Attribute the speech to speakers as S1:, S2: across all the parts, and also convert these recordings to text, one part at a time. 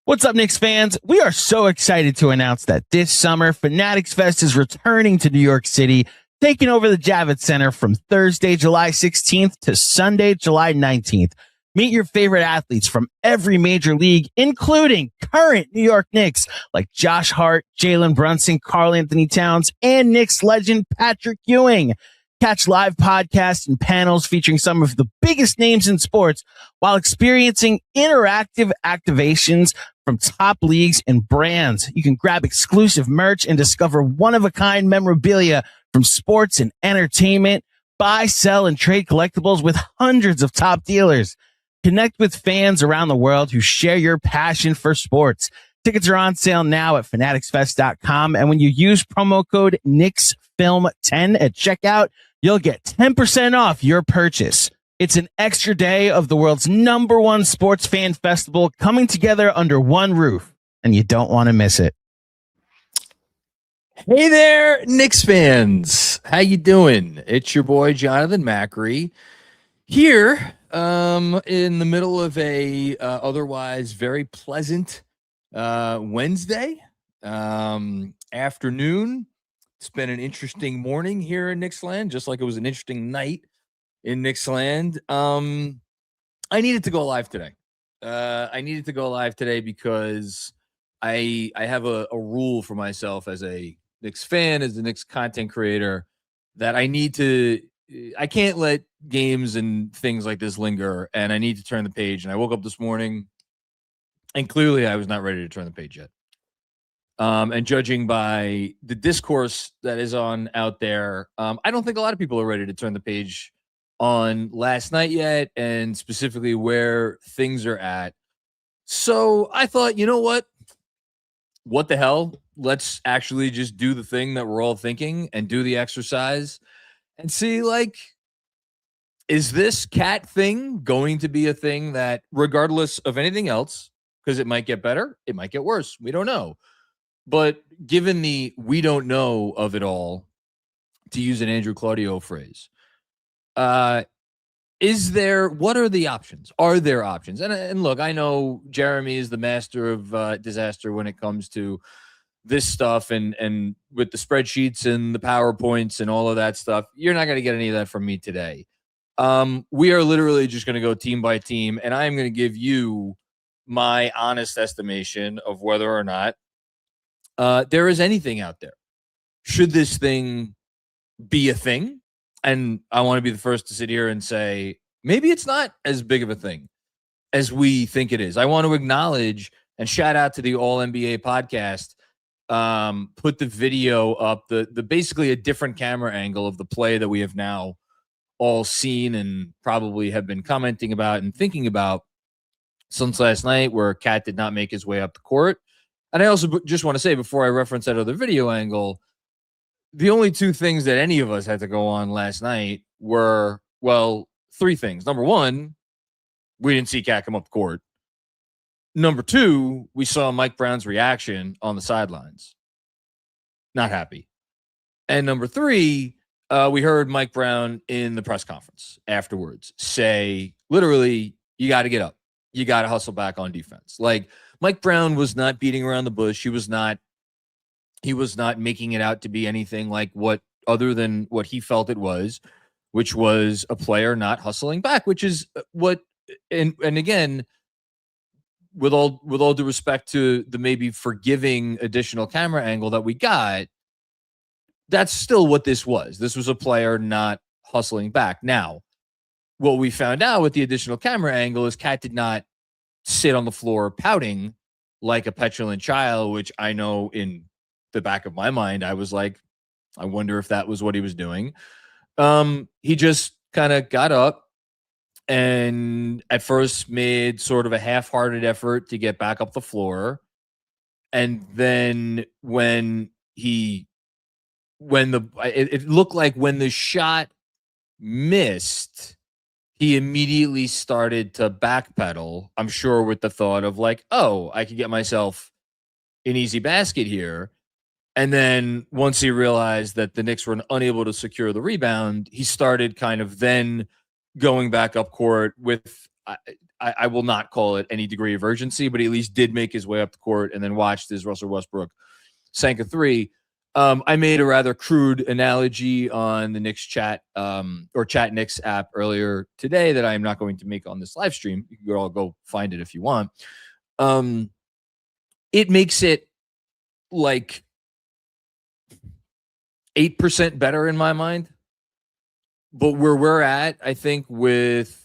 S1: What's up, Knicks fans? We are so excited to announce that this summer, Fanatics Fest is returning to New York City, taking over the Javits Center from Thursday, July 16th to Sunday, July 19th. Meet your favorite athletes from every major league, including current New York Knicks like Josh Hart, Jalen Brunson, Karl-Anthony Towns, and Knicks legend Patrick Ewing. Catch live podcasts and panels featuring some of the biggest names in sports while experiencing interactive activations from top leagues and brands. You can grab exclusive merch and discover one-of-a-kind memorabilia from sports and entertainment. Buy, sell, and trade collectibles with hundreds of top dealers. Connect with fans around the world who share your passion for sports. Tickets are on sale now at fanaticsfest.com. And when you use promo code KnicksFilm10 at checkout, you'll get 10% off your purchase. It's an extra day of the world's #1 sports fan festival coming together under one roof, and you don't want to miss it.
S2: Hey there, Knicks fans. How you doing? It's your boy, Jonathan Macri, here in the middle of a otherwise very pleasant Wednesday afternoon. It's been an interesting morning here in Knicksland, just like it was an interesting night in Knicksland. I needed to go live today. Because I have a rule for myself as a Knicks fan, as a Knicks content creator, that I can't let games and things like this linger, and I need to turn the page. And I woke up this morning, and clearly I was not ready to turn the page yet. And judging by the discourse that is on out there, I don't think a lot of people are ready to turn the page on last night yet, and specifically where things are at. So I thought, you know what? What the hell? Let's actually just do the thing that we're all thinking and do the exercise and see, like, is this cat thing going to be a thing that, regardless of anything else, because it might get better, it might get worse, we don't know. But given the we don't know of it all, to use an Andrew Claudio phrase, what are the options? Are there options? And look, I know Jeremy is the master of disaster when it comes to this stuff, and with the spreadsheets and the PowerPoints and all of that stuff, you're not going to get any of that from me today. We are literally just going to go team by team, and I'm going to give you my honest estimation of whether or not there is anything out there. Should this thing be a thing? And I want to be the first to sit here and say, maybe it's not as big of a thing as we think it is. I want to acknowledge and shout out to the All NBA podcast. Put the video up, the basically a different camera angle of the play that we have now all seen and probably have been commenting about and thinking about since last night, where Cat did not make his way up the court. And I also just want to say, before I reference that other video angle, the only two things that any of us had to go on last night were, well, three things. Number one, we didn't see Cat come up the court. Number two, we saw Mike Brown's reaction on the sidelines. Not happy. And number three, we heard Mike Brown in the press conference afterwards say, literally, you got to get up. You got to hustle back on defense. Like, Mike Brown was not beating around the bush. He was not making it out to be anything like other than what he felt it was, which was a player not hustling back, which is what, and again, with all due respect to the maybe forgiving additional camera angle that we got, that's still what this was. This was a player not hustling back. Now, what we found out with the additional camera angle is Cat did not sit on the floor pouting like a petulant child, which I know in the back of my mind, I was like, I wonder if that was what he was doing. He just kind of got up and at first made sort of a half-hearted effort to get back up the floor. And then it looked like when the shot missed, he immediately started to backpedal, I'm sure with the thought of like, oh, I could get myself an easy basket here. And then once he realized that the Knicks were unable to secure the rebound, he started kind of then going back up court with, I will not call it any degree of urgency, but he at least did make his way up the court and then watched as Russell Westbrook sank a three. I made a rather crude analogy on the Knicks chat or Chat Knicks app earlier today that I am not going to make on this live stream. You can all go find it if you want. It makes it like 8% better in my mind. But where we're at, I think, with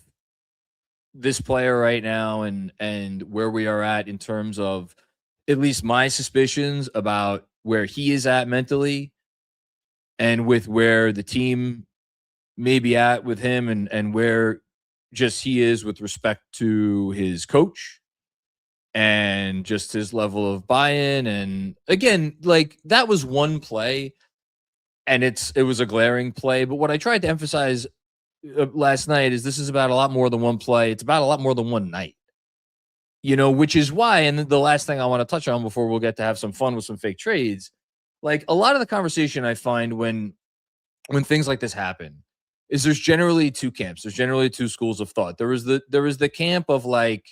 S2: this player right now and where we are at in terms of at least my suspicions about where he is at mentally and with where the team may be at with him and where just he is with respect to his coach and just his level of buy-in. And again, like that was one play and it was a glaring play. But what I tried to emphasize last night is this is about a lot more than one play. It's about a lot more than one night, which is why. And the last thing I want to touch on before we'll get to have some fun with some fake trades, like a lot of the conversation I find when things like this happen is there's generally two camps. There's generally two schools of thought. There is the camp of like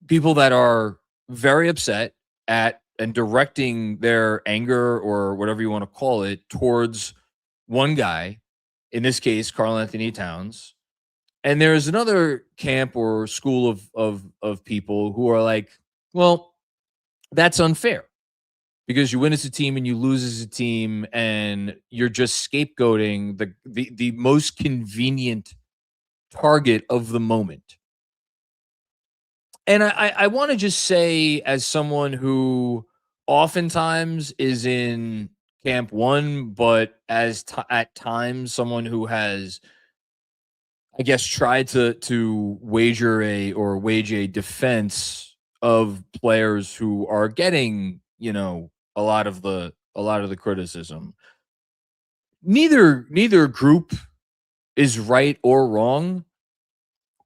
S2: people that are very upset at and directing their anger or whatever you want to call it towards one guy, in this case, Karl-Anthony Towns. And there's another camp or school of people who are like, well, that's unfair because you win as a team and you lose as a team and you're just scapegoating the most convenient target of the moment. And I want to just say, as someone who oftentimes is in camp one, but at times someone who has, I guess, tried to wage a defense of players who are getting, a lot of the criticism. Neither group is right or wrong.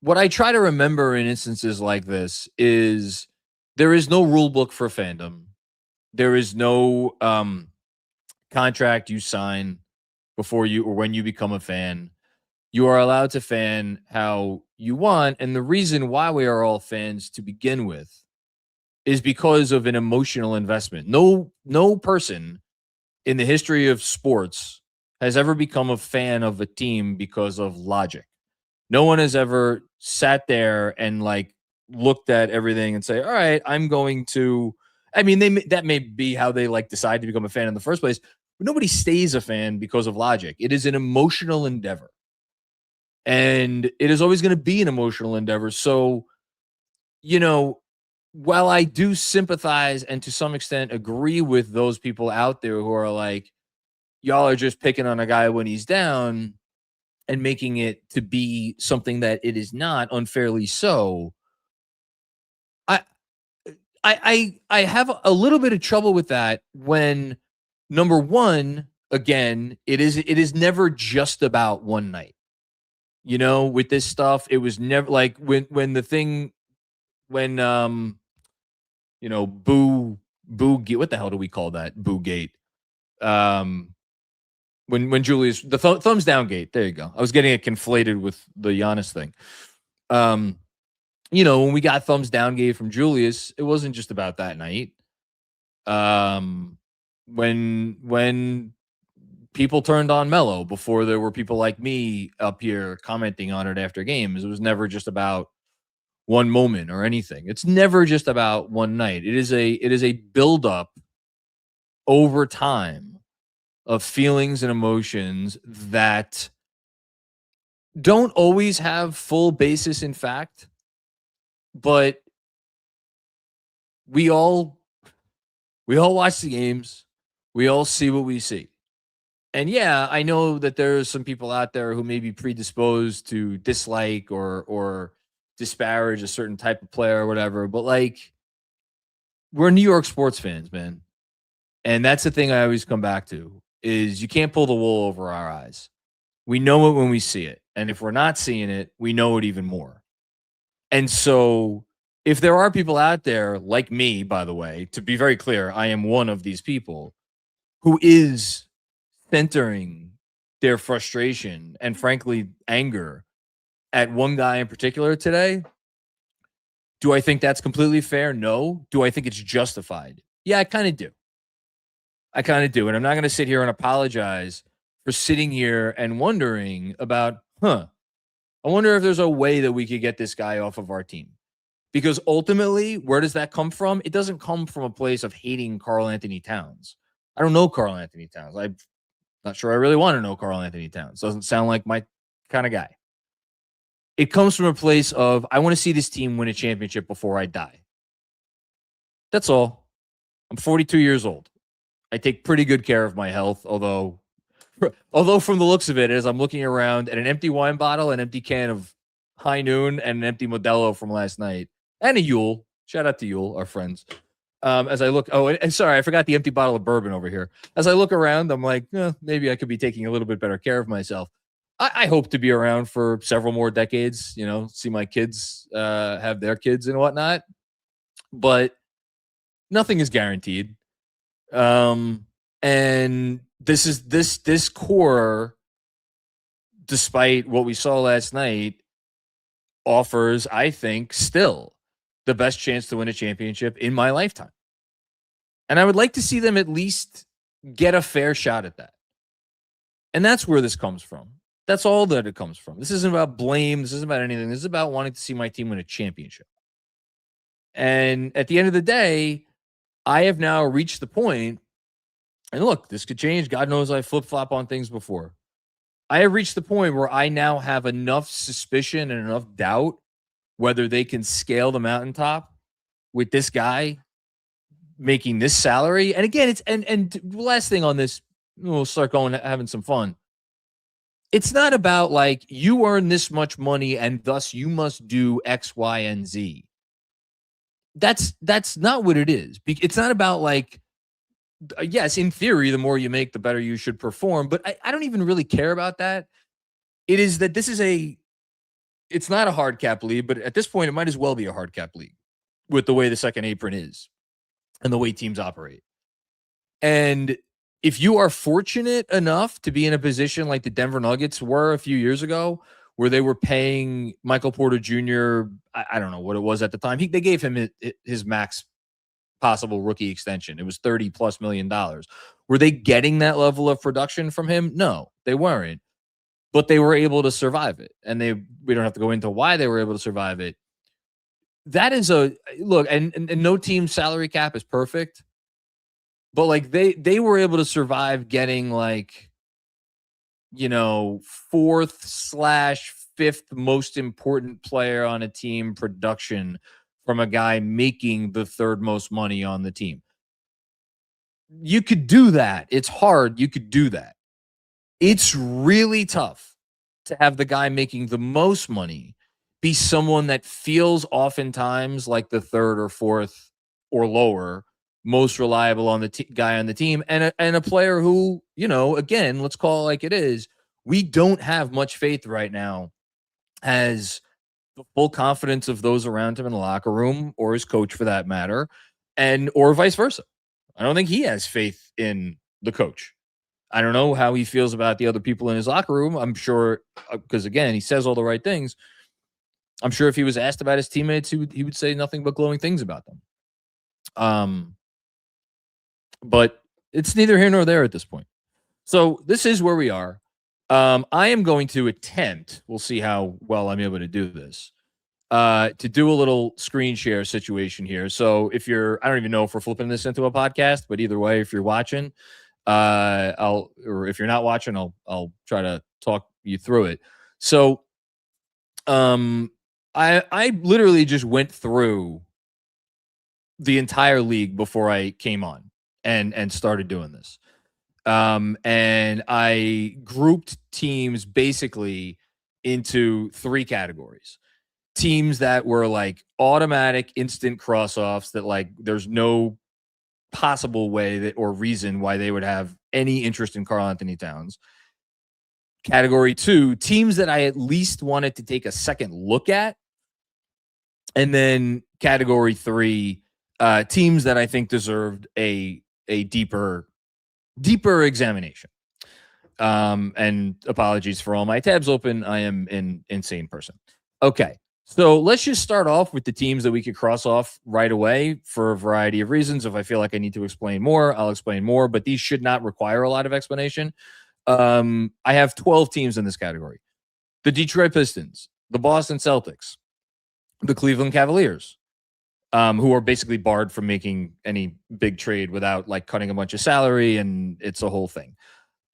S2: What I try to remember in instances like this is there is no rule book for fandom. There is no contract you sign before you or when you become a fan. You are allowed to fan how you want. And the reason why we are all fans to begin with is because of an emotional investment. No person in the history of sports has ever become a fan of a team because of logic. No one has ever sat there and like looked at everything and say, all right, I'm going to, I mean, that may be how they like decide to become a fan in the first place, but nobody stays a fan because of logic. It is an emotional endeavor. And it is always going to be an emotional endeavor. So, while I do sympathize and to some extent agree with those people out there who are like, y'all are just picking on a guy when he's down and making it to be something that it is not, unfairly so. I have a little bit of trouble with that when, number one, again, it is never just about one night. With this stuff, it was never like when boo what the hell do we call that? Boo gate. When Julius, the thumbs down gate, there you go. I was getting it conflated with the Giannis thing. When we got thumbs down gate from Julius, it wasn't just about that night. When people turned on Melo before there were people like me up here commenting on it after games, it was never just about one moment or anything. It's never just about one night. It is a buildup over time of feelings and emotions that don't always have full basis in fact, but we all watch the games. We all see what we see. And yeah, I know that there's some people out there who may be predisposed to dislike or disparage a certain type of player or whatever, but like, we're New York sports fans, man. And that's the thing I always come back to is you can't pull the wool over our eyes. We know it when we see it. And if we're not seeing it, we know it even more. And so if there are people out there like me, by the way, to be very clear, I am one of these people who is centering their frustration and frankly anger at one guy in particular today. Do I think that's completely fair? No. Do I think it's justified? Yeah, I kind of do. And I'm not going to sit here and apologize for sitting here and wondering about, I wonder if there's a way that we could get this guy off of our team. Because ultimately, where does that come from? It doesn't come from a place of hating Karl-Anthony Towns. I don't know Karl-Anthony Towns. I'm not sure I really want to know Karl-Anthony Towns. Doesn't sound like my kind of guy. It comes from a place of, I want to see this team win a championship before I die. That's all. I'm 42 years old. I take pretty good care of my health, although from the looks of it, as I'm looking around at an empty wine bottle, an empty can of High Noon, and an empty Modelo from last night, and a Yule. Shout out to Yule, our friends. As I look, and sorry, I forgot the empty bottle of bourbon over here. As I look around, I'm like, maybe I could be taking a little bit better care of myself. I hope to be around for several more decades, see my kids have their kids and whatnot, but nothing is guaranteed. And this core, despite what we saw last night, offers, I think, still the best chance to win a championship in my lifetime. And I would like to see them at least get a fair shot at that. And that's where this comes from. That's all that it comes from. This isn't about blame. This isn't about anything. This is about wanting to see my team win a championship. And at the end of the day, I have now reached the point, and look, this could change. God knows I flip-flop on things before. I have reached the point where I now have enough suspicion and enough doubt whether they can scale the mountaintop with this guy making this salary. And again, it's and last thing on this, we'll start going having some fun. It's not about like you earn this much money and thus you must do X, Y, and Z. That's not what it is. It's not about like, yes, in theory, the more you make, the better you should perform. But I don't even really care about that. It is that it's not a hard cap league, but at this point, it might as well be a hard cap league with the way the second apron is and the way teams operate. And if you are fortunate enough to be in a position like the Denver Nuggets were a few years ago, where they were paying Michael Porter Jr., I don't know what it was at the time. They gave him his max possible rookie extension. It was $30+ million. Were they getting that level of production from him? No, they weren't. But they were able to survive it. And we don't have to go into why they were able to survive it. That is a look, and no team's salary cap is perfect. But like they were able to survive getting like, 4th/5th most important player on a team production from a guy making the 3rd most money on the team. You could do that. It's hard. You could do that. It's really tough to have the guy making the most money be someone that feels oftentimes like the 3rd or 4th or lower most reliable on the guy on the team, and a player who, again, let's call it like it is. We don't have much faith right now has the full confidence of those around him in the locker room or his coach for that matter, or vice versa. I don't think he has faith in the coach. I don't know how he feels about the other people in his locker room. I'm sure, because again, he says all the right things. I'm sure if he was asked about his teammates, he would say nothing but glowing things about them. But it's neither here nor there at this point. So this is where we are. I am going to attempt, we'll see how well I'm able to do this, to do a little screen share situation here. So I don't even know if we're flipping this into a podcast, but either way, if you're watching, or if you're not watching, I'll try to talk you through it. So, I literally just went through the entire league before I came on and started doing this. And I grouped teams basically into 3 categories. Teams that were like automatic instant cross-offs that like there's no possible way or reason why they would have any interest in Karl-Anthony Towns. Category 2, teams that I at least wanted to take a second look at. And then category 3, teams that I think deserved a deeper examination. And apologies for all my tabs open. I am an insane person. Okay. So let's just start off with the teams that we could cross off right away for a variety of reasons. If I feel like I need to explain more, I'll explain more, but these should not require a lot of explanation. I have 12 teams in this category. The Detroit Pistons, the Boston Celtics, the Cleveland Cavaliers, who are basically barred from making any big trade without like cutting a bunch of salary, and it's a whole thing.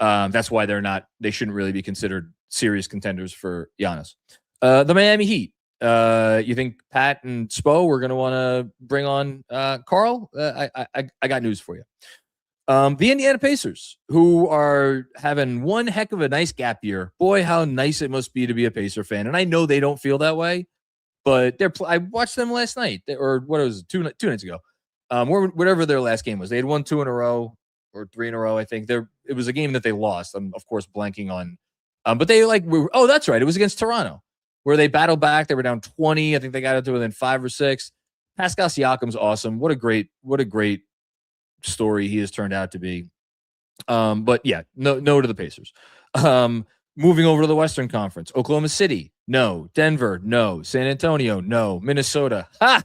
S2: That's why they shouldn't really be considered serious contenders for Giannis. The Miami Heat. You think Pat and Spo we're going to want to bring on Carl? I got news for you. The Indiana Pacers, who are having one heck of a nice gap year. Boy, how nice it must be to be a Pacer fan. And I know they don't feel that way, but I watched them last night, or what was it, two nights ago, whatever their last game was. They had won 2 in a row or 3 in a row, I think. It was a game that they lost. I'm, of course, blanking on. But they that's right. It was against Toronto, where they battled back. They were down 20. I think they got it to within 5 or 6. Pascal Siakam's awesome. What a great story he has turned out to be. But yeah, no to the Pacers. Moving over to the Western Conference, Oklahoma City, no. Denver, no. San Antonio, no. Minnesota, ha!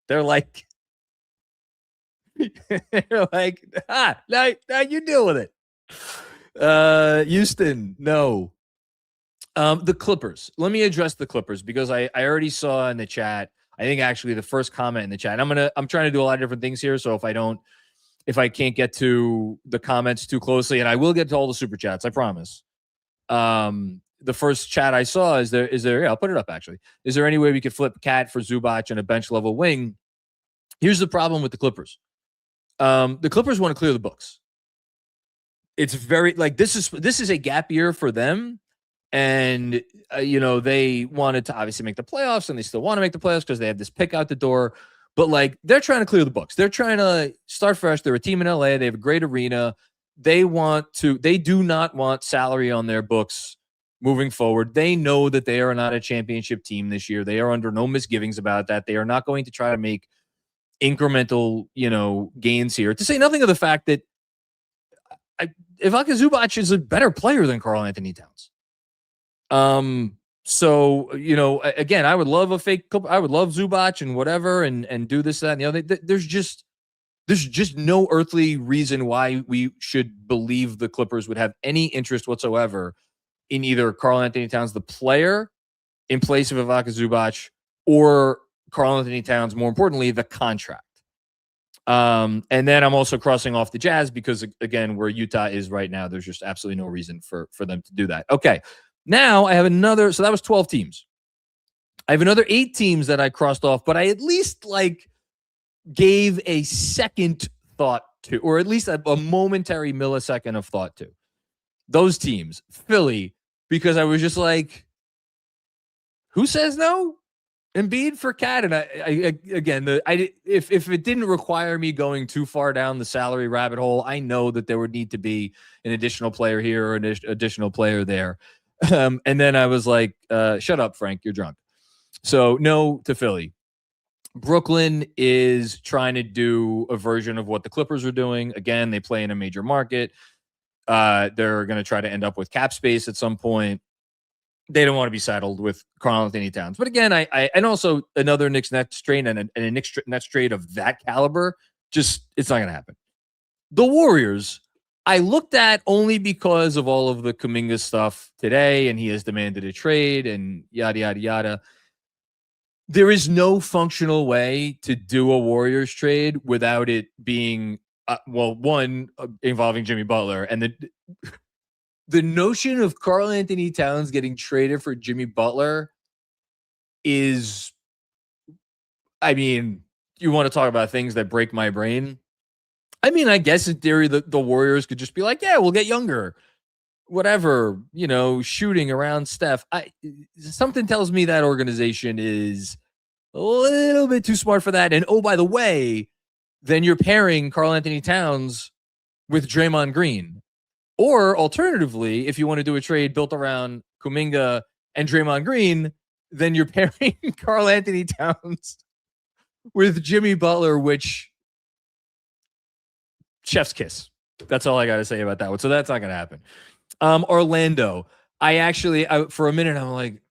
S2: They're like, now you deal with it. Houston, no. The Clippers. Let me address the Clippers because I already saw in the chat. I think actually the first comment in the chat. I'm trying to do a lot of different things here. So if I can't get to the comments too closely, and I will get to all the super chats, I promise. The first chat I saw is there? Yeah, I'll put it up actually. Is there any way we could flip Cat for Zubac and a bench level wing? Here's the problem with the Clippers. The Clippers want to clear the books. It's very like this is a gap year for them. And, they wanted to obviously make the playoffs, and they still want to make the playoffs because they have this pick out the door. But, like, they're trying to clear the books. They're trying to start fresh. They're a team in LA. They have a great arena. They do not want salary on their books moving forward. They know that they are not a championship team this year. They are under no misgivings about that. They are not going to try to make incremental, gains here. To say nothing of the fact that Ivica Zubac is a better player than Karl-Anthony Towns. So, again, I would love I would love Zubac and whatever and do this, that, and the other. There's just no earthly reason why we should believe the Clippers would have any interest whatsoever in either Karl-Anthony Towns, the player, in place of Ivica Zubac, or Karl-Anthony Towns, more importantly, the contract. And then I'm also crossing off the Jazz because, again, where Utah is right now, there's just absolutely no reason for them to do that. Okay. Now I have another, so that was 12 teams. I have another 8 teams that I crossed off, but I at least gave a second thought to, or at least a momentary millisecond of thought to. Those teams, Philly, because I was just like, who says no? Embiid for Cat. And if it didn't require me going too far down the salary rabbit hole, I know that there would need to be an additional player here or an additional player there. And then I was like, shut up, Frank, you're drunk. So no to Philly. Brooklyn is trying to do a version of what the Clippers are doing. Again, they play in a major market. They're going to try to end up with cap space at some point. They don't want to be saddled with Karl-Anthony Towns. But again, and also another Knicks Nets trade and a Knicks Nets trade of that caliber, just it's not going to happen. The Warriors, I looked at only because of all of the Kuminga stuff today, and he has demanded a trade and yada, yada, yada. There is no functional way to do a Warriors trade without it being, one, involving Jimmy Butler. And the notion of Karl-Anthony Towns getting traded for Jimmy Butler is, you want to talk about things that break my brain. I guess in theory, the Warriors could just be like, yeah, we'll get younger, whatever, shooting around Steph. Something tells me that organization is a little bit too smart for that. And, oh, by the way, then you're pairing Karl-Anthony Towns with Draymond Green. Or alternatively, if you want to do a trade built around Kuminga and Draymond Green, then you're pairing Karl-Anthony Towns with Jimmy Butler, which chef's kiss. That's all I got to say about that one. So that's not going to happen. Orlando. I for a minute, I'm like,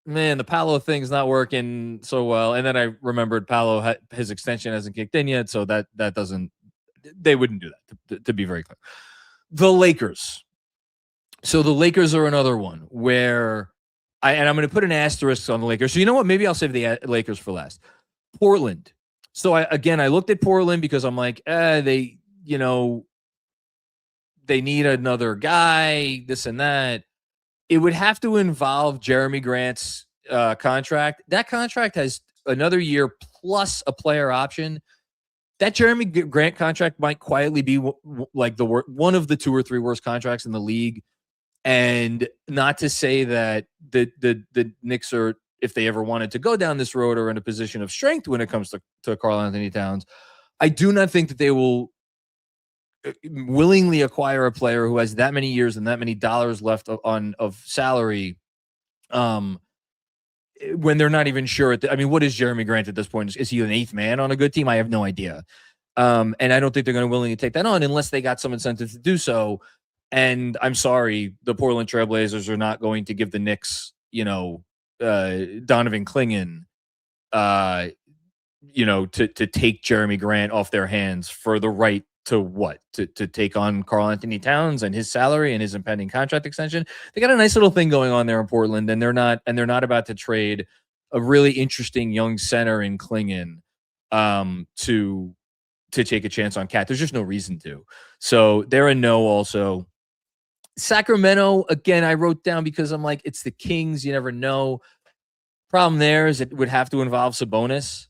S2: man, the Paolo thing's not working so well. And then I remembered Paolo, his extension hasn't kicked in yet. So that doesn't, they wouldn't do that, to be very clear. The Lakers. So the Lakers are another one where I'm going to put an asterisk on the Lakers. So you know what? Maybe I'll save the Lakers for last. Portland. So I looked at Portland because I'm like, they need another guy, this and that. It would have to involve Jeremy Grant's contract. That contract has another year plus a player option. That Jeremy Grant contract might quietly be like one of the 2 or 3 worst contracts in the league. And not to say that the Knicks are, if they ever wanted to go down this road, are in a position of strength when it comes to Karl-Anthony Towns. I do not think that they will willingly acquire a player who has that many years and that many dollars left of salary when they're not even sure. What is Jeremy Grant at this point? Is he an 8th man on a good team? I have no idea. And I don't think they're going to willingly take that on unless they got some incentive to do so. And I'm sorry, the Portland Trailblazers are not going to give the Knicks, Donovan Clingan, to take Jeremy Grant off their hands for the right to take on Karl-Anthony Towns and his salary and his impending contract extension. They got a nice little thing going on there in Portland, and they're not about to trade a really interesting young center in Clingan to take a chance on Cat. There's just no reason to. So they're a no also. Sacramento, again, I wrote down because I'm like, it's the Kings. You never know. Problem there is it would have to involve Sabonis.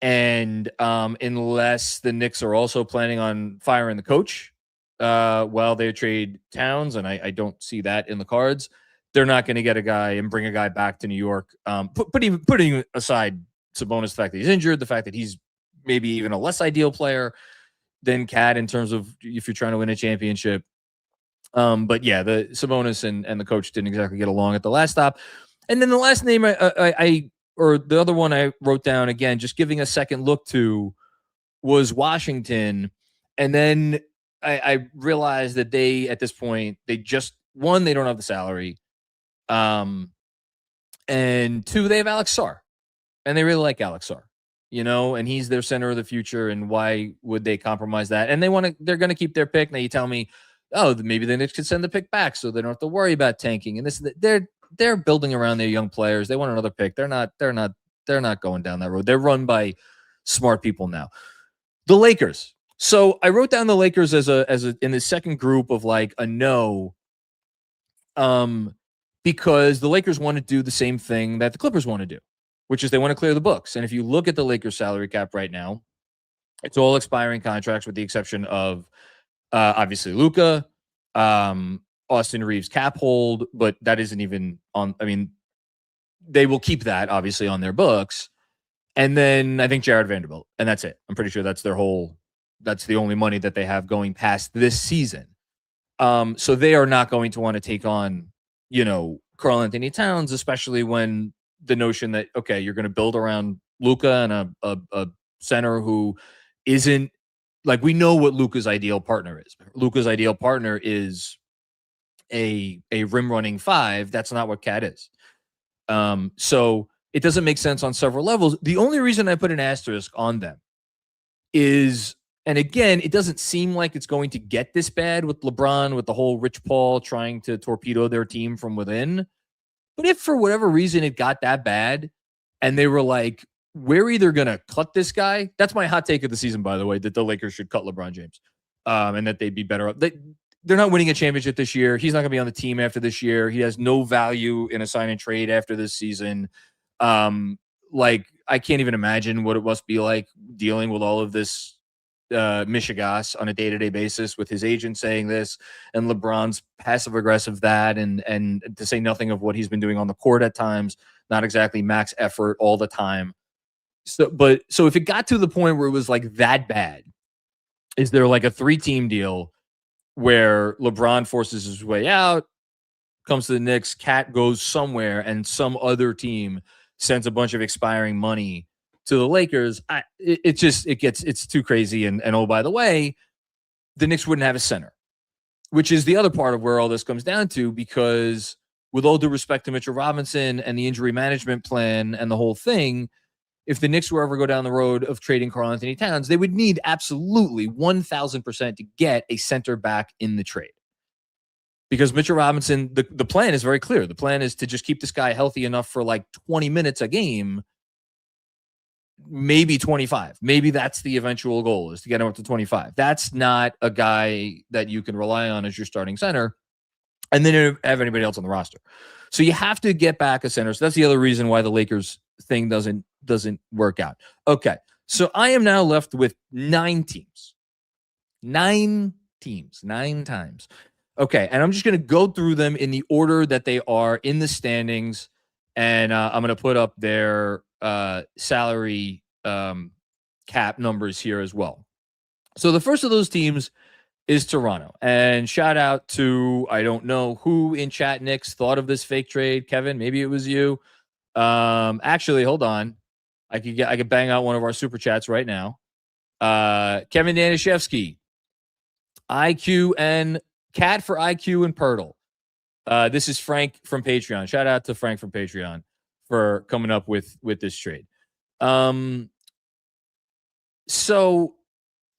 S2: And unless the Knicks are also planning on firing the coach while they trade Towns, and I don't see that in the cards, they're not going to get a guy and bring a guy back to New York. Putting aside Sabonis, the fact that he's injured, the fact that he's maybe even a less ideal player than Cat in terms of if you're trying to win a championship. But yeah, the Sabonis and the coach didn't exactly get along at the last stop. And then the last name or the other one I wrote down, again, just giving a second look to, was Washington. And then I realized that they, at this point, they don't have the salary. And 2, they have Alex Sarr. And they really like Alex Sarr, and he's their center of the future. And why would they compromise that? And they're going to keep their pick. Now you tell me, oh, maybe the Knicks could send the pick back so they don't have to worry about tanking. And they're building around their young players. They want another pick. They're not going down that road. They're run by smart people now. The Lakers. So I wrote down the Lakers as in the second group of like a no, because the Lakers want to do the same thing that the Clippers want to do, which is they want to clear the books. And if you look at the Lakers salary cap right now, it's all expiring contracts with the exception of obviously Luka, Austin Reeves cap hold, but that isn't even on. They will keep that obviously on their books. And then I think Jared Vanderbilt, and that's it. I'm pretty sure that's the only money that they have going past this season. So they are not going to want to take on, Karl-Anthony Towns, especially when the notion that, okay, you're going to build around Luka and a center who isn't, like, we know what Luka's ideal partner is. Luka's ideal partner is a rim running 5. That's not what Cat is. So it doesn't make sense on several levels. The only reason I put an asterisk on them is, and again, it doesn't seem like it's going to get this bad with LeBron, with the whole Rich Paul trying to torpedo their team from within. But if for whatever reason it got that bad and they were like, we're either going to cut this guy. That's my hot take of the season, by the way, that the Lakers should cut LeBron James and that they'd be better off. They're not winning a championship this year. He's not going to be on the team after this year. He has no value in a sign and trade after this season. I can't even imagine what it must be like dealing with all of this mishigas on a day-to-day basis with his agent saying this and LeBron's passive-aggressive that and to say nothing of what he's been doing on the court at times, not exactly max effort all the time. So if it got to the point where it was like that bad, is there like a 3-team deal where LeBron forces his way out, comes to the Knicks, Cat goes somewhere, and some other team sends a bunch of expiring money to the Lakers? It's too crazy. And oh, by the way, the Knicks wouldn't have a center, which is the other part of where all this comes down to, because with all due respect to Mitchell Robinson and the injury management plan and the whole thing, if the Knicks were ever go down the road of trading Karl-Anthony Towns, they would need absolutely 1,000% to get a center back in the trade. Because Mitchell Robinson, the plan is very clear. The plan is to just keep this guy healthy enough for like 20 minutes a game, maybe 25. Maybe that's the eventual goal, is to get him up to 25. That's not a guy that you can rely on as your starting center and then have anybody else on the roster. So you have to get back a center. So that's the other reason why the Lakers thing doesn't work out. Okay, so I am now left with 9 teams. 9 times. Okay, and I'm just going to go through them in the order that they are in the standings, and I'm going to put up their salary cap numbers here as well. So the first of those teams is Toronto, and shout out to, I don't know who in chat Knicks thought of this fake trade. Kevin, maybe it was you. Actually, hold on. I could bang out one of our super chats right now. Kevin Danishevsky, IQ and Cat for IQ and Pirtle. This is Frank from Patreon. Shout out to Frank from Patreon for coming up with this trade. So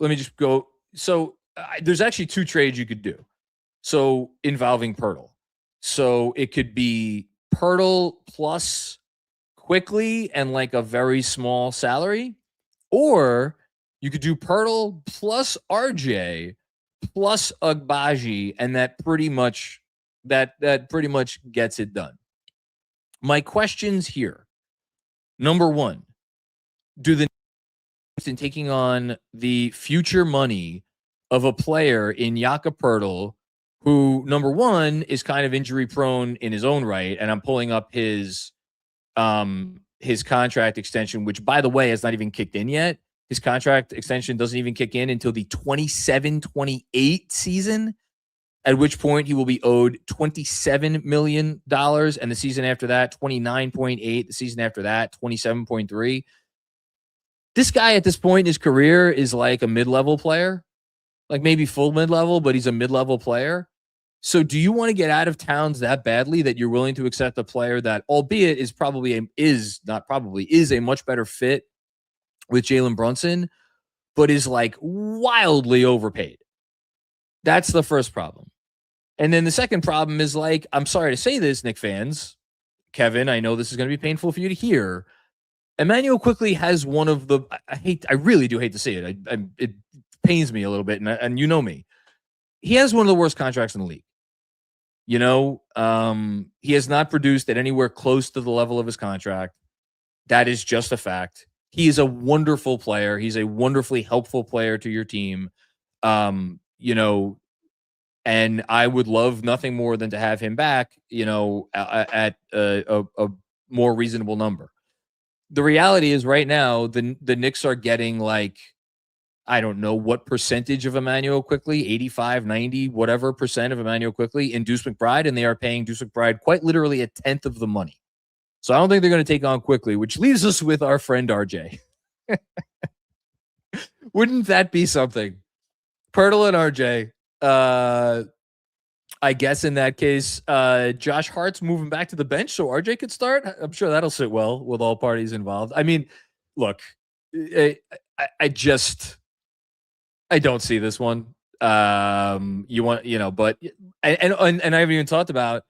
S2: let me just go. So there's actually 2 trades you could do. So involving Pirtle. So it could be Pirtle plus Quickly and like a very small salary, or you could do Pirtle plus RJ plus Agbaji, and that pretty much gets it done. My questions here: number 1, do the Knicks, in taking on the future money of a player in Jakob Pirtle, who, number 1, is kind of injury prone in his own right, and I'm pulling up his contract extension, which, by the way, has not even kicked in yet. His contract extension doesn't even kick in until the 27-28 season, at which point he will be owed $27 million. And the season after that, 29.8. The season after that, 27.3. This guy at this point in his career is like a mid-level player, like maybe full mid-level, but he's a mid-level player. So do you want to get out of Towns that badly that you're willing to accept a player that, albeit is a much better fit with Jalen Brunson, but is like wildly overpaid? That's the first problem. And then the second problem is, like, I'm sorry to say this, Knick fans, Kevin, I know this is going to be painful for you to hear. Emmanuel Quickley has one of the, I really do hate to say it. It pains me a little bit, and you know me. He has one of the worst contracts in the league. You know, he has not produced at anywhere close to the level of his contract. That is just a fact. He is a wonderful player. He's a wonderfully helpful player to your team. You know, and I would love nothing more than to have him back, you know, at a more reasonable number. The reality is right now, the Knicks are getting, like, I don't know what percentage of Emmanuel Quickley, 85, 90, whatever percent of Emmanuel Quickley in Deuce McBride, and they are paying Deuce McBride quite literally 1/10 of the money. So I don't think they're going to take on Quickley, which leaves us with our friend RJ. Wouldn't that be something? Pirtle and RJ. I guess in that case, Josh Hart's moving back to the bench so RJ could start. I'm sure that'll sit well with all parties involved. I mean, look, I don't see this one. But and I haven't even talked about,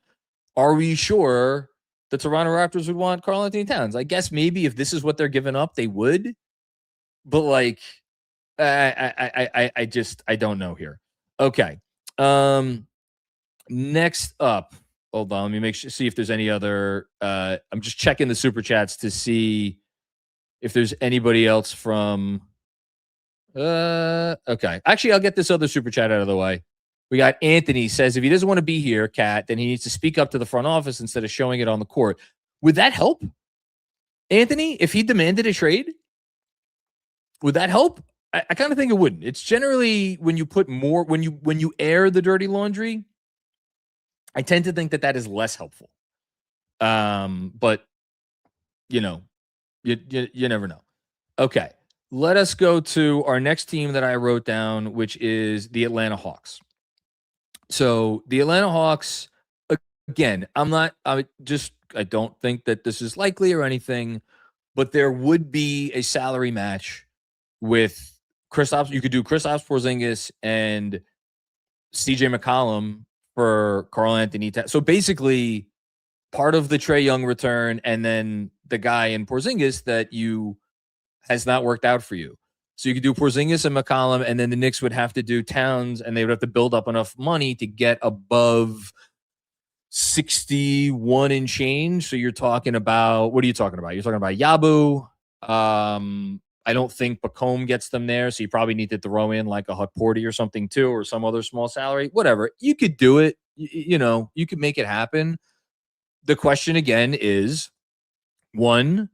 S2: are we sure the Toronto Raptors would want Karl-Anthony Towns? I guess maybe if this is what they're giving up, they would. But, like, I don't know here. Okay. Next up, hold on. Let me see if there's any other. I'm just checking the super chats to see if there's anybody else from. Okay. Actually, I'll get this other super chat out of the way. We got Anthony says, if he doesn't want to be here, Kat, then he needs to speak up to the front office instead of showing it on the court. Would that help, Anthony? If he demanded a trade, would that help? I kind of think it wouldn't. It's generally when you put more, when you air the dirty laundry, I tend to think that is less helpful. But you know, you never know. Okay. let us go to our next team that I wrote down, which is the Atlanta Hawks. So the Atlanta Hawks, again, I don't think that this is likely or anything, but there would be a salary match with Kristaps. You could do Kristaps Porzingis and CJ McCollum for Karl-Anthony Towns. So basically, part of the Trae Young return, and then the guy in Porzingis that has not worked out for you. So you could do Porzingis and McCollum, and then the Knicks would have to do Towns, and they would have to build up enough money to get above 61 and change. So you're talking about, what are you talking about? You're talking about Yabu. I don't think Bacome gets them there, so you probably need to throw in like a Hutporty or something too, or some other small salary. Whatever. You could do it. You could make it happen. The question again is, one,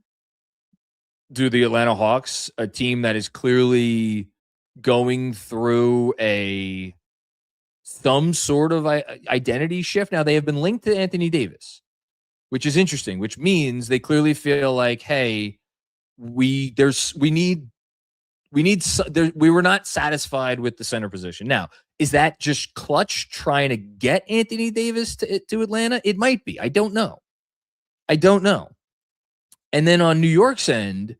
S2: do the Atlanta Hawks, a team that is clearly going through some sort of identity shift. Now, they have been linked to Anthony Davis, which is interesting, which means they clearly feel like, hey, we were not satisfied with the center position. Now, is that just Clutch trying to get Anthony Davis to Atlanta? It might be. I don't know. And then on New York's end,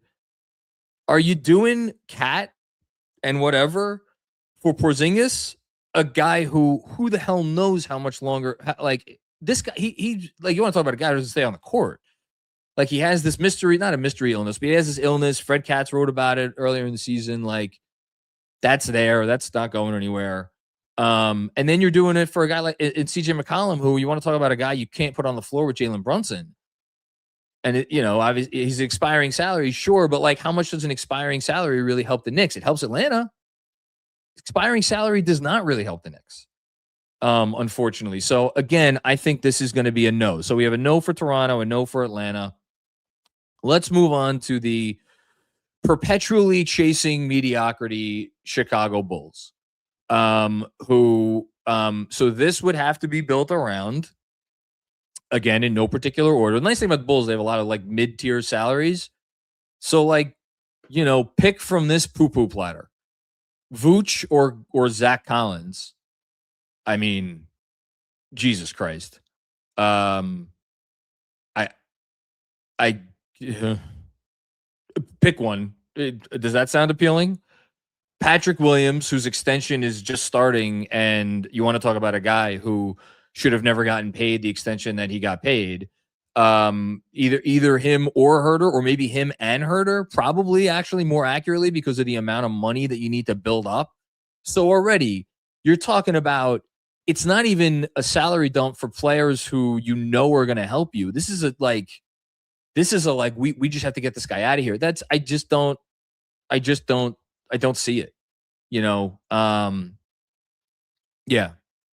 S2: are you doing Cat and whatever for Porzingis, a guy who the hell knows how much longer? Like this guy, he like, you want to talk about a guy who doesn't stay on the court. Like, he has this not a mystery illness, but he has this illness. Fred Katz wrote about it earlier in the season. Like, that's not going anywhere. And then you're doing it for a guy like CJ McCollum, who you want to talk about a guy you can't put on the floor with Jalen Brunson. And obviously he's expiring salary, sure, but like, how much does an expiring salary really help the Knicks? It helps Atlanta. Expiring salary does not really help the Knicks, unfortunately. So again, I think this is going to be a no. So we have a no for Toronto, a no for Atlanta. Let's move on to the perpetually chasing mediocrity Chicago Bulls, so this would have to be built around, again, in no particular order. The nice thing about the Bulls, they have a lot of like mid-tier salaries. So like, pick from this poo-poo platter, Vooch or Zach Collins. I mean, Jesus Christ. Pick one. Does that sound appealing? Patrick Williams, whose extension is just starting, and you want to talk about a guy who should have never gotten paid the extension that he got paid. Either him or Herter, or maybe him and Herter, probably actually more accurately, because of the amount of money that you need to build up. So already you're talking about, it's not even a salary dump for players who are going to help you. This is we just have to get this guy out of here. I don't see it, yeah.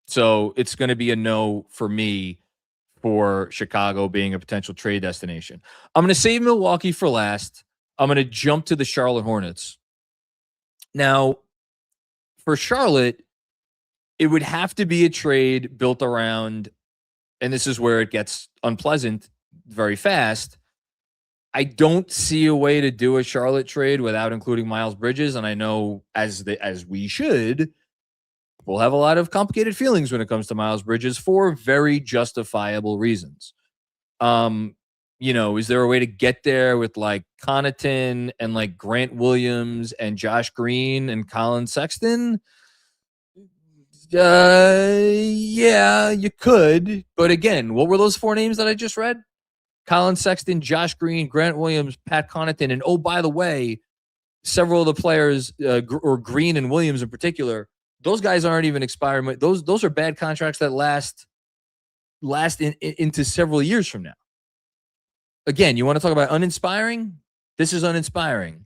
S2: So it's going to be a no for me for Chicago being a potential trade destination. I'm going to save Milwaukee for last. I'm going to jump to the Charlotte Hornets. Now, for Charlotte, it would have to be a trade built around, and this is where it gets unpleasant very fast. I don't see a way to do a Charlotte trade without including Miles Bridges, and I know as we should, we'll have a lot of complicated feelings when it comes to Miles Bridges for very justifiable reasons. Is there a way to get there with like Connaughton and like Grant Williams and Josh Green and Colin Sexton? Yeah, you could. But again, what were those four names that I just read? Colin Sexton, Josh Green, Grant Williams, Pat Connaughton, and oh, by the way, several of the players, or Green and Williams in particular, those guys aren't even expiring. Those are bad contracts that last into several years from now. Again, you want to talk about uninspiring? This is uninspiring.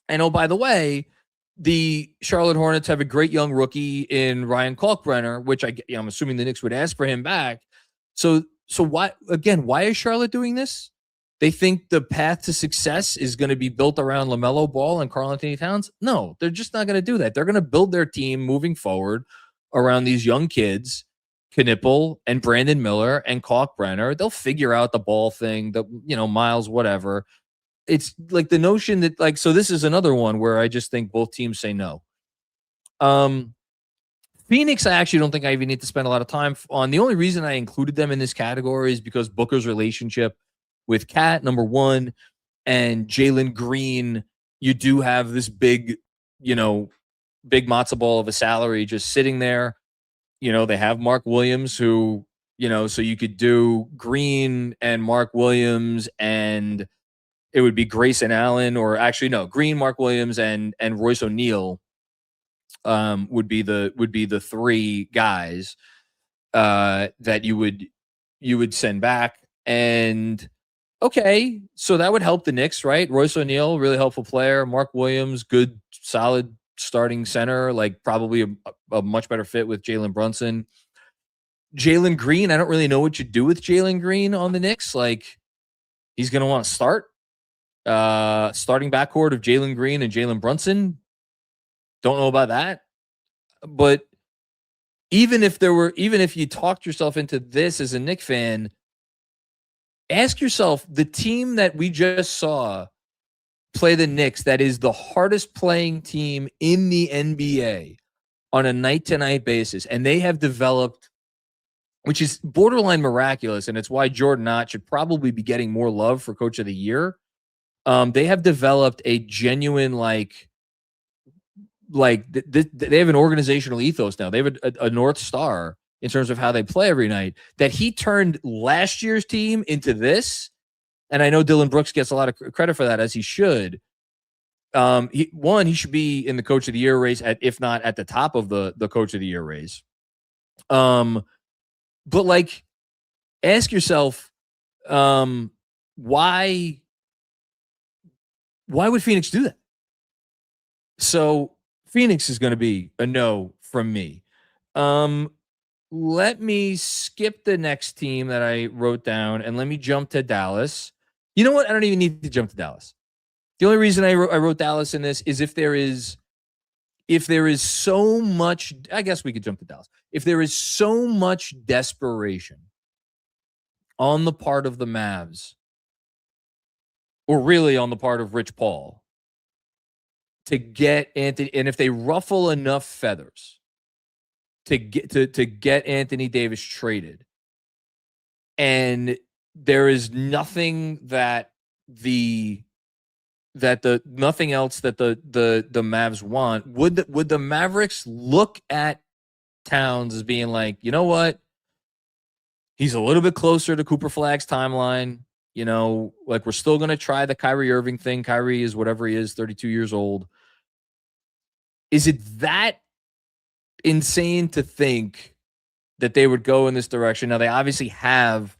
S2: And oh, by the way, the Charlotte Hornets have a great young rookie in Ryan Kalkbrenner, which I'm assuming the Knicks would ask for him back. So why is Charlotte doing this? They think the path to success is going to be built around LaMelo Ball and Karl-Anthony Towns? No, they're just not going to do that. They're going to build their team moving forward around these young kids, Knipple and Brandon Miller and Kalkbrenner. They'll figure out the ball thing, Miles, whatever. it's like the notion that like, so this is another one where I just think both teams say no. Phoenix, I actually don't think I even need to spend a lot of time on. The only reason I included them in this category is because Booker's relationship with Cat, number one, and Jalen Green. You do have this big, big matzo ball of a salary just sitting there. They have Mark Williams, who, so you could do Green and Mark Williams, and it would be Grayson Allen, or actually no, Green, Mark Williams, and Royce O'Neal would be the three guys that you would send back. And okay, so that would help the Knicks, right? Royce O'Neal, really helpful player. Mark Williams, good, solid starting center, like probably a much better fit with Jalen Brunson. Jalen Green, I don't really know what you do with Jalen Green on the Knicks. Like, he's going to want to start. Starting backcourt of Jalen Green and Jalen Brunson. Don't know about that. But even if you talked yourself into this as a Knicks fan, ask yourself, the team that we just saw play the Knicks, that is the hardest playing team in the NBA on a night-to-night basis, and they have developed, which is borderline miraculous, and it's why Jordan Knott should probably be getting more love for Coach of the Year. They have developed a genuine, they have an organizational ethos now. They have a North Star in terms of how they play every night, that he turned last year's team into this. And I know Dylan Brooks gets a lot of credit for that, as he should. He should be in the Coach of the Year race, if not at the top of the Coach of the Year race. But like, ask yourself, why would Phoenix do that? So Phoenix is going to be a no from me. Let me skip the next team that I wrote down, and let me jump to Dallas. You know what? I don't even need to jump to Dallas. The only reason I wrote Dallas in this is if there is so much, I guess we could jump to Dallas. If there is so much desperation on the part of the Mavs, or really on the part of Rich Paul, to get Anthony, and if they ruffle enough feathers to get Anthony Davis traded, and there is nothing nothing else that the Mavs want, would the Mavericks look at Towns as being like, you know what, he's a little bit closer to Cooper Flagg's timeline, like, we're still going to try the Kyrie Irving thing. Kyrie is whatever he is, 32 years old. Is it that insane to think that they would go in this direction? Now, they obviously have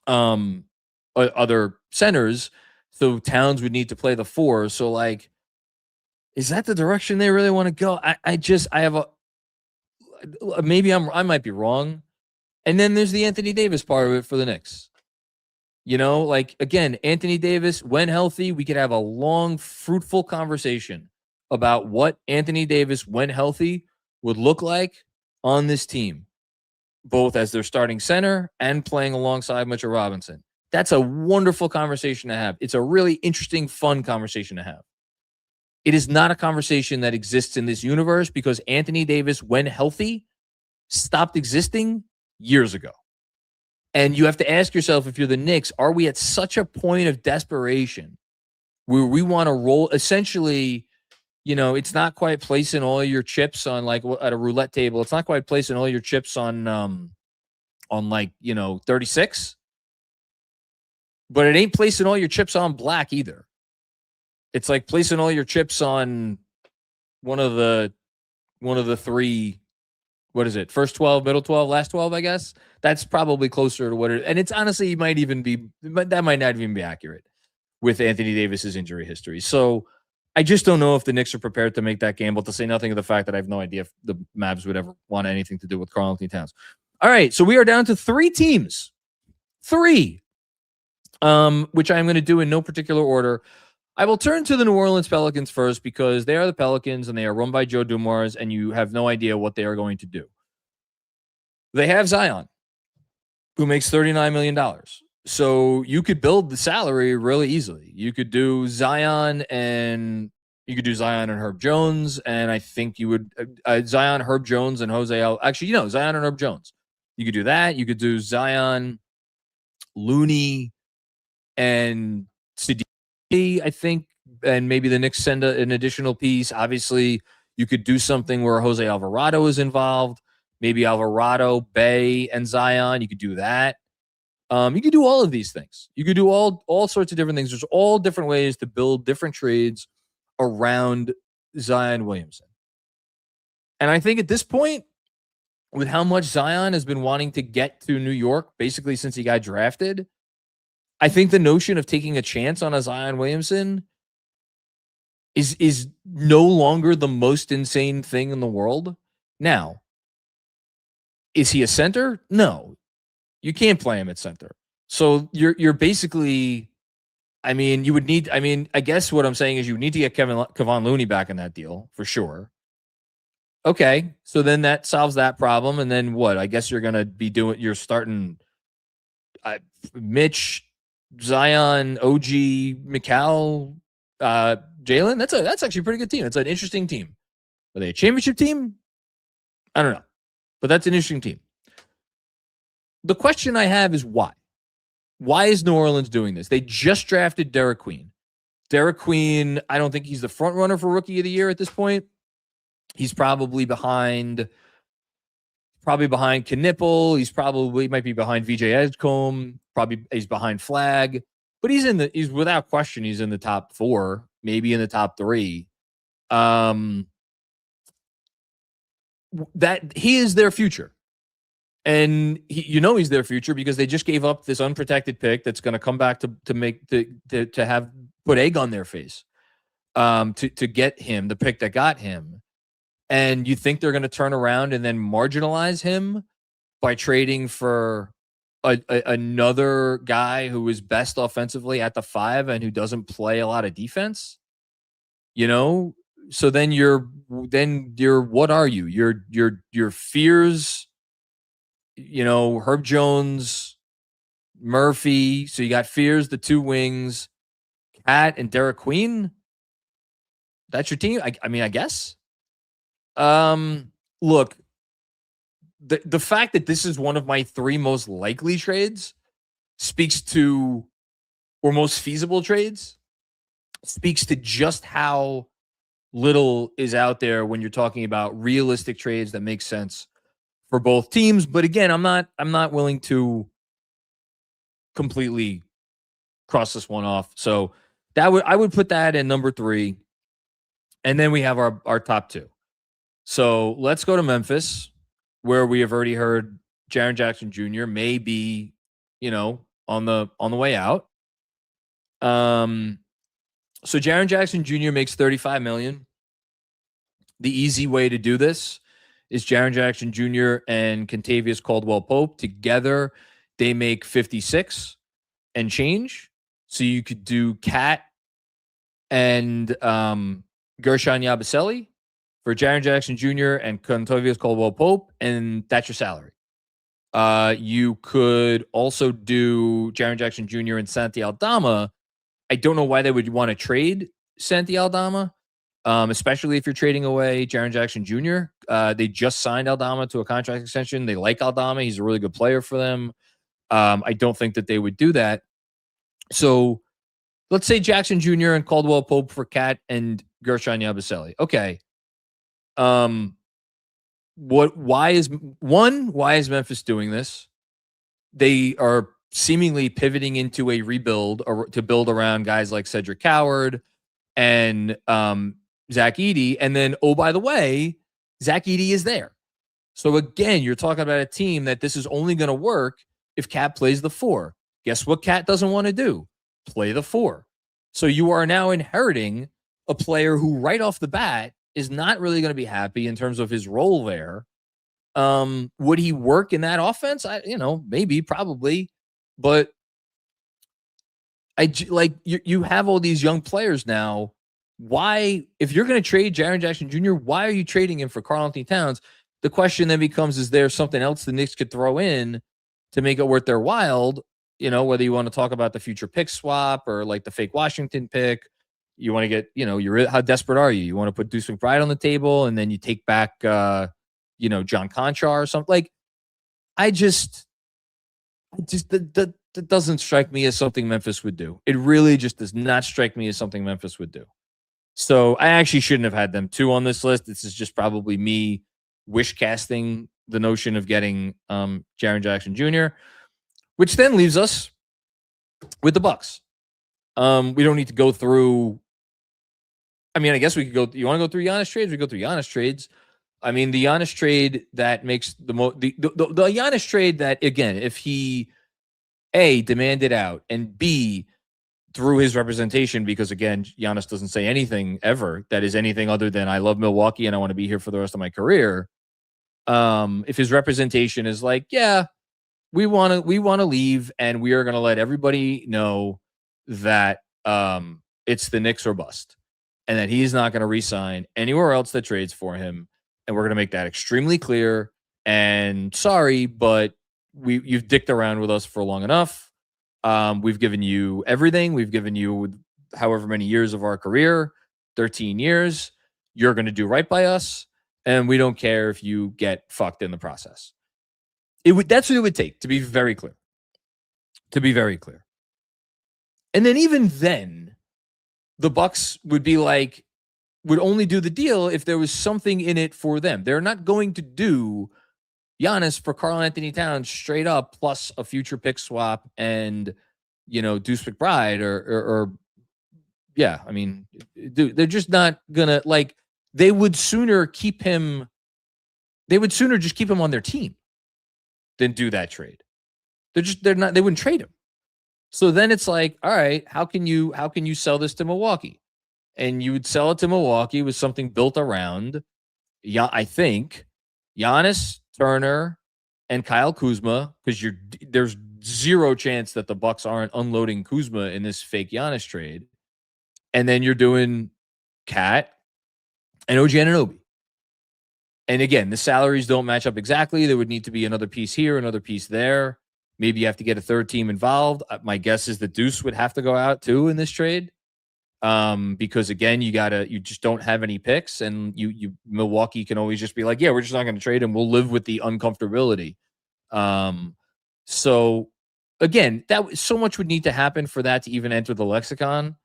S2: other centers, so Towns would need to play the four. So, like, is that the direction they really want to go? I might be wrong. And then there's the Anthony Davis part of it for the Knicks. Like, again, Anthony Davis, when healthy, we could have a long, fruitful conversation about what Anthony Davis, when healthy, would look like on this team, both as their starting center and playing alongside Mitchell Robinson. That's a wonderful conversation to have. It's a really interesting, fun conversation to have. It is not a conversation that exists in this universe, because Anthony Davis, when healthy, stopped existing years ago. And you have to ask yourself, if you're the Knicks, are we at such a point of desperation where we want to roll? Essentially, it's not quite placing all your chips on, like, at a roulette table. It's not quite placing all your chips on 36. But it ain't placing all your chips on black either. It's like placing all your chips on one of the three. What is it? First 12, middle 12, last 12, I guess. That's probably closer to what it, and it's honestly, that might not even be accurate with Anthony Davis's injury history. So I just don't know if the Knicks are prepared to make that gamble, to say nothing of the fact that I have no idea if the Mavs would ever want anything to do with Karl-Anthony Towns. All right, so we are down to 3 teams. 3. Which I'm going to do in no particular order. I will turn to the New Orleans Pelicans first, because they are the Pelicans and they are run by Joe Dumars, and you have no idea what they are going to do. They have Zion, who makes $39 million. So you could build the salary really easily. You could do Zion and Herb Jones, and I think you would Zion, Herb Jones, and Zion and Herb Jones. You could do that. You could do Zion, Looney, and Sadie, I think, and maybe the Knicks send an additional piece. Obviously, you could do something where Jose Alvarado is involved. Maybe Alvarado, Bay, and Zion. You could do that. You could do all of these things. You could do all sorts of different things. There's all different ways to build different trades around Zion Williamson. And I think at this point, with how much Zion has been wanting to get to New York, basically since he got drafted, I think the notion of taking a chance on a Zion Williamson is no longer the most insane thing in the world. Now, is he a center? No. You can't play him at center. So you're basically, I guess what I'm saying is you need to get Kevon Looney back in that deal for sure. Okay, so then that solves that problem. And then what? I guess you're starting Mitch, Zion, OG, Mikal, Jalen. That's actually a pretty good team. It's an interesting team. Are they a championship team? I don't know, but that's an interesting team. The question I have is why? Why is New Orleans doing this? They just drafted Derek Queen. Derek Queen, I don't think he's the front runner for Rookie of the Year at this point. He's probably behind Knipple. He might be behind VJ Edgecombe. Probably he's behind Flag, but he's without question, he's in the top 4, maybe in the top 3. That he is their future. And he's their future because they just gave up this unprotected pick that's going to come back to have put egg on their face to get him, the pick that got him. And you think they're going to turn around and then marginalize him by trading for another guy who is best offensively at the 5 and who doesn't play a lot of defense? So then you're what are you? You're fears. Herb Jones, Murphy. So you got Fears, the 2 wings, Cat, and Derek Queen. That's your team. I guess. Look, the fact that this is one of my 3 most likely trades speaks to, or most feasible trades, speaks to just how little is out there when you're talking about realistic trades that make sense for both teams. But again, I'm not willing to completely cross this one off. So I would put that in number 3. And then we have our top 2. So let's go to Memphis, where we have already heard Jaren Jackson Jr. may be, on the way out. So Jaren Jackson Jr. makes $35 million. The easy way to do this is Jaren Jackson Jr. and Kentavious Caldwell-Pope together. They make 56 and change. So you could do Cat and Gershon Yabusele for Jaren Jackson Jr. and Kentavious Caldwell-Pope, and that's your salary. You could also do Jaren Jackson Jr. and Santi Aldama. I don't know why they would want to trade Santi Aldama, especially if you're trading away Jaren Jackson Jr. They just signed Aldama to a contract extension. They like Aldama. He's a really good player for them. I don't think that they would do that. So let's say Jackson Jr. and Caldwell-Pope for Cat and Gershon Yabusele. Okay. Why is Memphis doing this? They are seemingly pivoting into a rebuild or to build around guys like Cedric Coward and Zach Edey. And then, oh, by the way, Zach Edey is there. So again, you're talking about a team that this is only going to work if Cat plays the 4. Guess what Cat doesn't want to do? Play the 4. So you are now inheriting a player who right off the bat is not really going to be happy in terms of his role there. Would he work in that offense? Maybe, probably. But you have all these young players now. Why, if you're going to trade Jaren Jackson Jr., why are you trading him for Karl-Anthony Towns? The question then becomes, is there something else the Knicks could throw in to make it worth their while? whether you want to talk about the future pick swap or like the fake Washington pick, you want to get, how desperate are you? You want to put Deuce McBride on the table and then you take back, John Conchar or something. Like, that doesn't strike me as something Memphis would do. It really just does not strike me as something Memphis would do. So I actually shouldn't have had them 2 on this list. This is just probably me wish casting the notion of getting Jaren Jackson Jr., which then leaves us with the Bucks. We don't need to go through. I mean, I guess we could go. You want to go through Giannis trades? We go through Giannis trades. I mean, the Giannis trade that makes the Giannis trade that, again, if he A, demanded out, and B, through his representation, because again, Giannis doesn't say anything ever that is anything other than I love Milwaukee and I want to be here for the rest of my career. If his representation is like, yeah, we want to leave and we are going to let everybody know that it's the Knicks or bust and that he's not going to re-sign anywhere else that trades for him. And we're going to make that extremely clear. And sorry, but you've dicked around with us for long enough. We've given you everything. We've given you however many years of our career, 13 years. You're going to do right by us. And we don't care if you get fucked in the process. That's what it would take, to be very clear. And then even then, the Bucks would only do the deal if there was something in it for them. They're not going to do Giannis for Karl-Anthony Towns straight up plus a future pick swap and, Deuce McBride or yeah, I mean, dude, they're just not gonna they would sooner just keep him on their team than do that trade. They wouldn't trade him. So then it's like, all right, how can you sell this to Milwaukee? And you would sell it to Milwaukee with something built around, I think, Giannis, Turner, and Kyle Kuzma, because there's zero chance that the Bucks aren't unloading Kuzma in this fake Giannis trade. And then you're doing Cat and OG Anunoby. And again, the salaries don't match up exactly. There would need to be another piece here, another piece there. Maybe you have to get a third team involved. My guess is that Deuce would have to go out too in this trade. Because again, you just don't have any picks, and Milwaukee can always just be like, yeah, we're just not going to trade him. We'll live with the uncomfortability. So again, so much would need to happen for that to even enter the lexicon.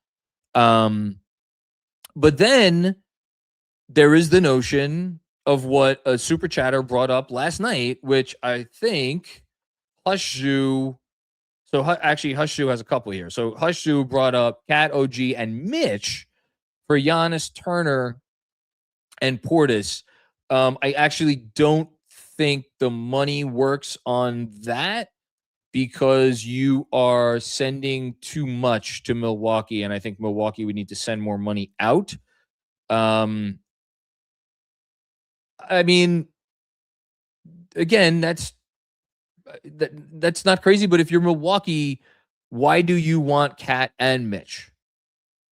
S2: But then there is the notion of what a super chatter brought up last night, which I think Hushju. So actually, Hushju has a couple here. So Hushju brought up Cat, OG, and Mitch for Giannis, Turner, and Portis. I actually don't think the money works on that because you are sending too much to Milwaukee, and I think Milwaukee would need to send more money out. I mean, again, that's not crazy, but if you're Milwaukee, why do you want Cat and Mitch?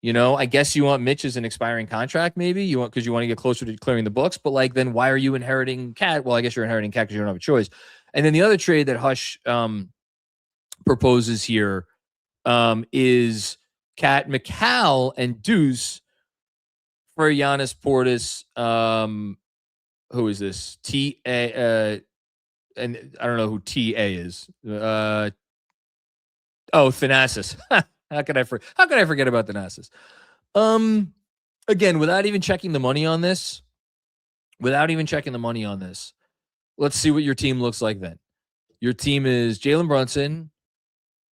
S2: I guess you want Mitch as an expiring contract, maybe because you want to get closer to clearing the books, but then why are you inheriting Cat? Well, I guess you're inheriting Cat because you don't have a choice. And then the other trade that Hush proposes here is Cat, McCall, and Deuce for Giannis, Portis. Who is this? T.A. And I don't know who T.A. is. Thanasis. How could I forget about Thanasis? Again, without even checking the money on this, let's see what your team looks like then. Your team is Jalen Brunson,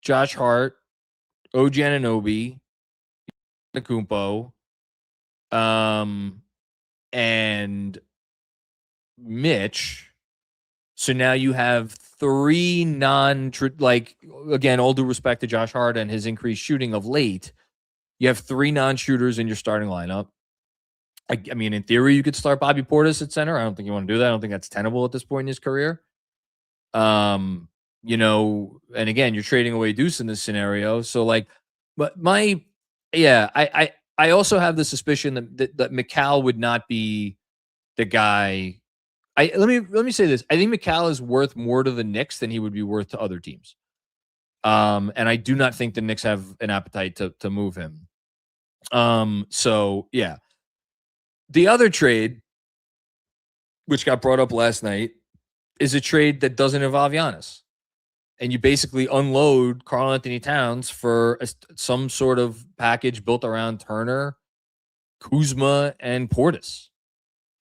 S2: Josh Hart, OG Anunoby, Antetokounmpo, and Mitch. So now you have three again, all due respect to Josh Hart and his increased shooting of late, you have three non-shooters in your starting lineup. I mean, in theory, you could start Bobby Portis at center. I don't think you want to do that. I don't think that's tenable at this point in his career. And again, you're trading away Deuce in this scenario. So I also have the suspicion that McCall would not be the guy. Let me say this. I think McCall is worth more to the Knicks than he would be worth to other teams. And I do not think the Knicks have an appetite to move him. So yeah. The other trade, which got brought up last night, is a trade that doesn't involve Giannis. And you basically unload Karl-Anthony Towns for some sort of package built around Turner, Kuzma, and Portis.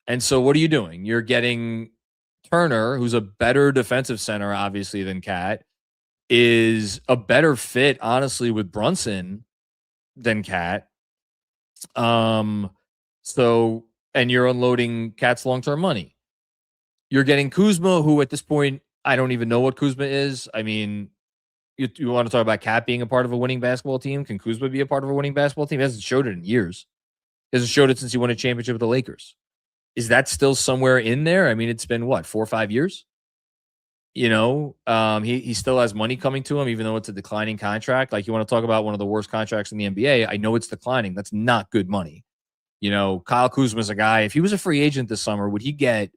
S2: And so what are you doing? You're getting Turner, who's a better defensive center, obviously, than Cat, is a better fit, honestly, with Brunson than Cat. So, and you're unloading Cat's long-term money. You're getting Kuzma, who at this point, I don't even know what Kuzma is. I mean, you want to talk about Cat being a part of a winning basketball team? Can Kuzma be a part of a winning basketball team? He hasn't showed it in years. He hasn't showed it since he won a championship with the Lakers. Is that still somewhere in there? I mean, it's been what, 4 or 5 years? You know, he still has money coming to him, even though it's a declining contract. Like, you want to talk about one of the worst contracts in the NBA. I know it's declining. That's not good money. You know, Kyle Kuzma's a guy. If he was a free agent this summer, would he get,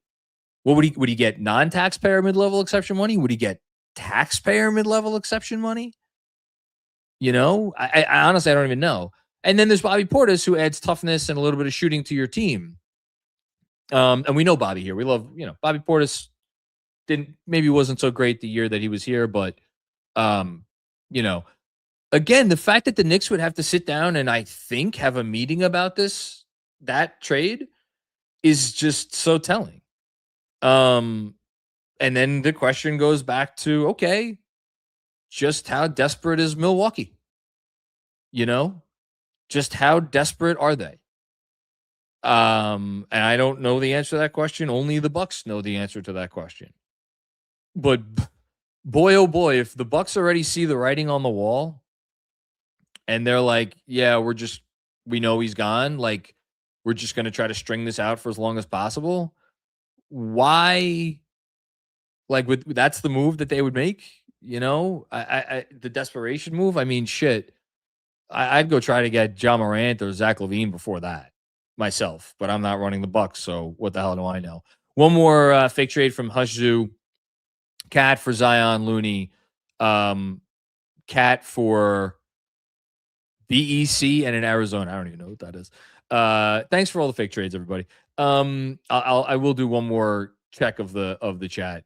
S2: what would he get? Non-taxpayer mid-level exception money? Would he get taxpayer mid-level exception money? You know, I honestly, I don't even know. And then there's Bobby Portis, who adds toughness and a little bit of shooting to your team. And we know Bobby here. We love, Bobby Portis maybe wasn't so great the year that he was here, but again, the fact that the Knicks would have to sit down and I think have a meeting about that trade is just so telling. And then the question goes back to, okay, just how desperate is Milwaukee? Just how desperate are they? And I don't know the answer to that question. Only the Bucks know the answer to that question. But boy, oh boy, if the Bucks already see the writing on the wall and they're like, yeah, we know he's gone. Like, we're just going to try to string this out for as long as possible. Why? Like, that's the move that they would make, the desperation move. I mean, shit, I'd go try to get Ja Morant or Zach LaVine before that myself, but I'm not running the Bucks. So what the hell do I know? One more fake trade from Hushzu. Cat for Zion Looney, Cat for BEC and in Arizona. I don't even know what that is. Thanks for all the fake trades, everybody. I will do one more check of the chat.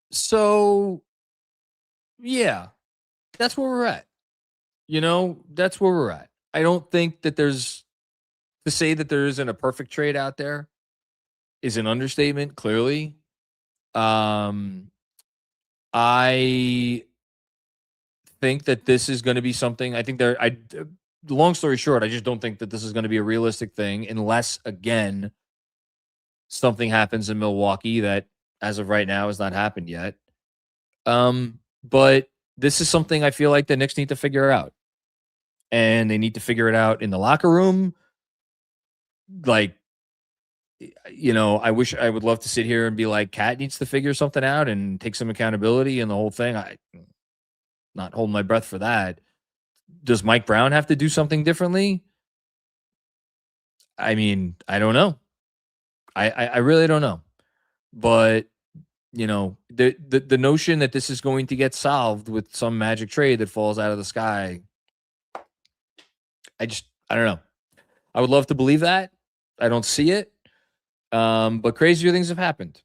S2: So yeah, that's where we're at. That's where we're at. I don't think that to say that there isn't a perfect trade out there is an understatement, clearly. I think that this is going to be something. I think long story short, I just don't think that this is going to be a realistic thing unless, again, something happens in Milwaukee that, as of right now, has not happened yet. But this is something I feel like the Knicks need to figure out. And they need to figure it out in the locker room. Like, I would love to sit here and be like, Cat needs to figure something out and take some accountability and the whole thing. I'm not holding my breath for that. Does Mike Brown have to do something differently? I mean, I don't know. I really don't know. But, the notion that this is going to get solved with some magic trade that falls out of the sky, I don't know. I would love to believe that. I don't see it. But crazier things have happened.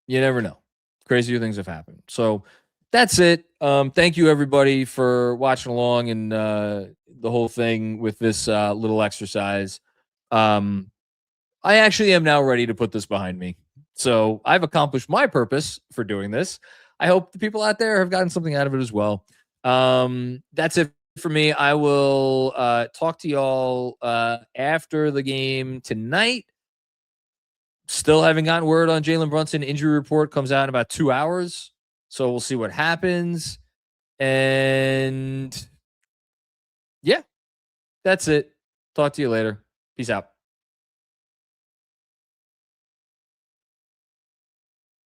S2: You never know. Crazier things have happened. So that's it. Thank you, everybody, for watching along and the whole thing with this little exercise. I actually am now ready to put this behind me. So I've accomplished my purpose for doing this. I hope the people out there have gotten something out of it as well. That's it for me. I will talk to y'all after the game tonight. Still haven't gotten word on Jalen Brunson. Injury report comes out in about 2 hours. So we'll see what happens. And yeah, that's it. Talk to you later. Peace out.